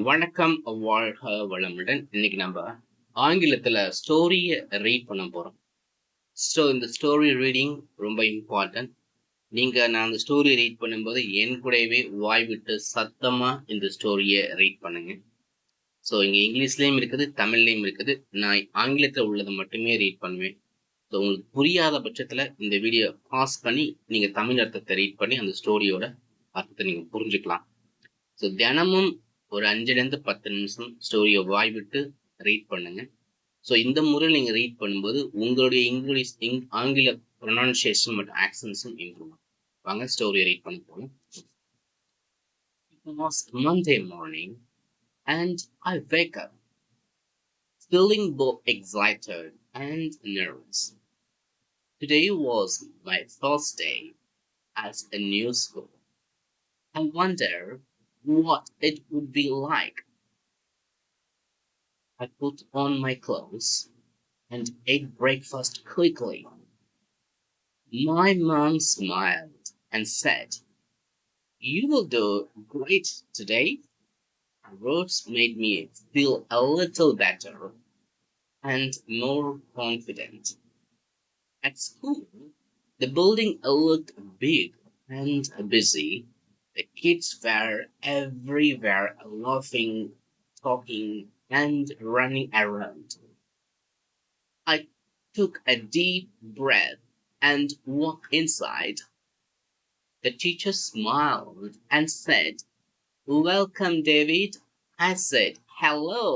வணக்கம், வாழ்க வளமுடன். இன்னைக்கு நம்ம ஆங்கிலத்துல ஸ்டோரிய ரீட் பண்ண போறோம். இந்த ஸ்டோரி ரீடிங் ரொம்ப இம்பார்ட்டன்ட். நான் அந்த ஸ்டோரி ரீட் பண்ணும்போது என் கூடவே வாய் விட்டு சத்தமா இந்த ஸ்டோரியை ரீட் பண்ணுங்க. இங்க இங்கிலீஷ்லயும் இருக்குது, தமிழ்லயும் இருக்குது. நான் ஆங்கிலத்துல உள்ளதை மட்டுமே ரீட் பண்ணுவேன். உங்களுக்கு புரியாத பட்சத்துல இந்த வீடியோ பாஸ் பண்ணி நீங்க தமிழ் அர்த்தத்தை ரீட் பண்ணி அந்த ஸ்டோரியோட அர்த்தத்தை நீங்க புரிஞ்சுக்கலாம். தினமும் ஒரு 5லேருந்து 10 நிமிஷம் ஸ்டோரியை வாய் விட்டு ரீட் பண்ணுங்க. இந்த முறை நீங்க ரீட் பண்ணும்போது உங்களுடைய ஆங்கில ப்ரொனன்சியேஷன் மற்றும் ஆக்சன்ஸும் இம்ப்ரூவ். வாங்க ஸ்டோரியை ரீட் பண்ண போகலாம். It was Monday morning and I wake up feeling both excited and nervous. Today was my first day at a new school. I wonder what it would be like. I put on my clothes and ate breakfast quickly. My mom smiled and said, "You will do great today." Her words made me feel a little better and more confident. At school, the building looked big and busy. The kids were everywhere laughing, talking, and running around. I took a deep breath and walked inside. The teacher smiled and said, "Welcome, David." I said hello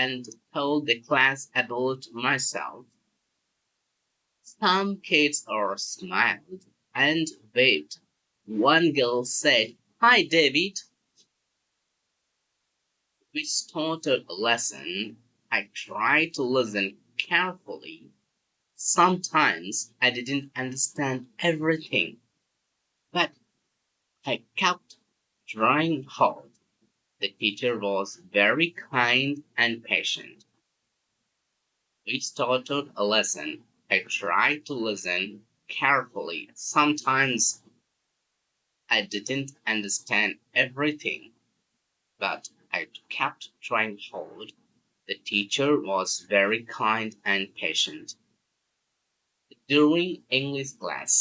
and told the class about myself. Some kids all smiled and waved. One girl said, "Hi, David." We started a lesson. I tried to listen carefully. Sometimes I didn't understand everything, but I kept trying hard. The teacher was very kind and patient. We started a lesson. I tried to listen carefully. Sometimes I didn't understand everything, but I kept trying hard. The teacher was very kind and patient. During English class,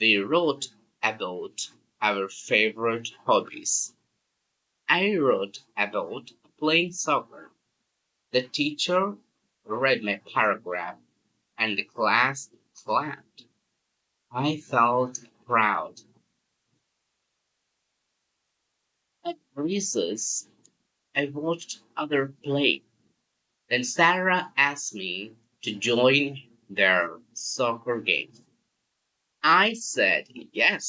we wrote about our favorite hobbies. I wrote about playing soccer. The teacher read my paragraph and the class clapped. I felt proud. At recess, I watched others play. Then Sarah asked me to join their soccer game. I said yes.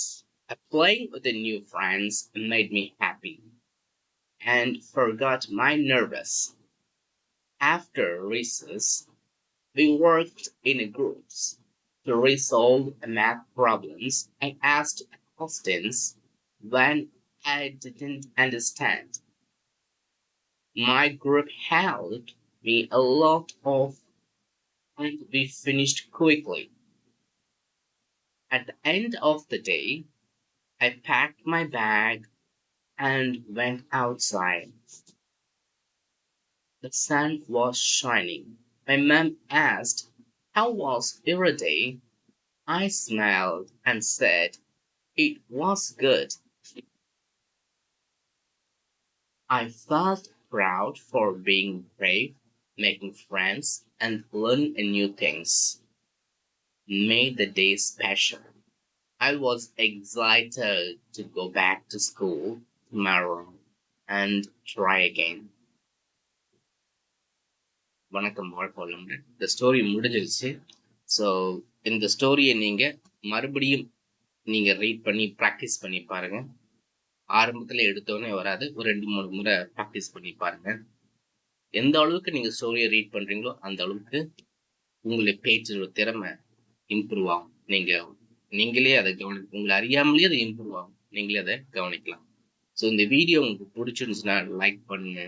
Playing with the new friends made me happy and forgot my nervous. After recess, we worked in groups to resolve math problems. I asked questions when I didn't understand. My group helped me a lot of and we finished quickly. At the end of the day, I packed my bag and went outside. The sun was shining. My mom asked, "How was your day?" I smiled and said, "It was good." I felt proud for being brave, making friends, and learning new things. Made the day special. I was excited to go back to school tomorrow and try again. வணக்கம், வாழ்க வளமுடன். இந்த story முடிஞ்சிருச்சு. இந்த ஸ்டோரியை மறுபடியும் read பண்ணி practice பண்ணி பாருங்க. ஆரம்பத்துல எடுத்தோடனே வராது. ஒரு 2-3 முறை ப்ராக்டிஸ் பண்ணி பாருங்க. எந்த அளவுக்கு நீங்க ஸ்டோரியை ரீட் பண்றீங்களோ அந்த அளவுக்கு உங்களுடைய பேச்சோட திறமை இம்ப்ரூவ் ஆகும். நீங்களே அதை உங்களை அறியாமலேயே அதை இம்ப்ரூவ் ஆகும். நீங்களே அதை கவனிக்கலாம். இந்த வீடியோ உங்களுக்கு பிடிச்சிருந்துச்சுன்னா லைக் பண்ணுங்க,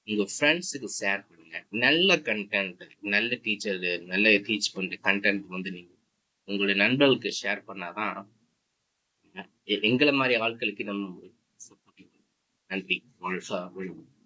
உங்க ஃப்ரெண்ட்ஸுக்கு ஷேர் பண்ணுங்க. நல்ல கண்டென்ட், நல்ல டீச்சர், நல்ல டீச் பண்ற கண்டென்ட் நீங்க உங்களுடைய நண்பர்களுக்கு ஷேர் பண்ணாதான் எங்களை மாதிரி ஆட்களுக்கு நம்ம நன்றி. வாழ்க வளமுடன்.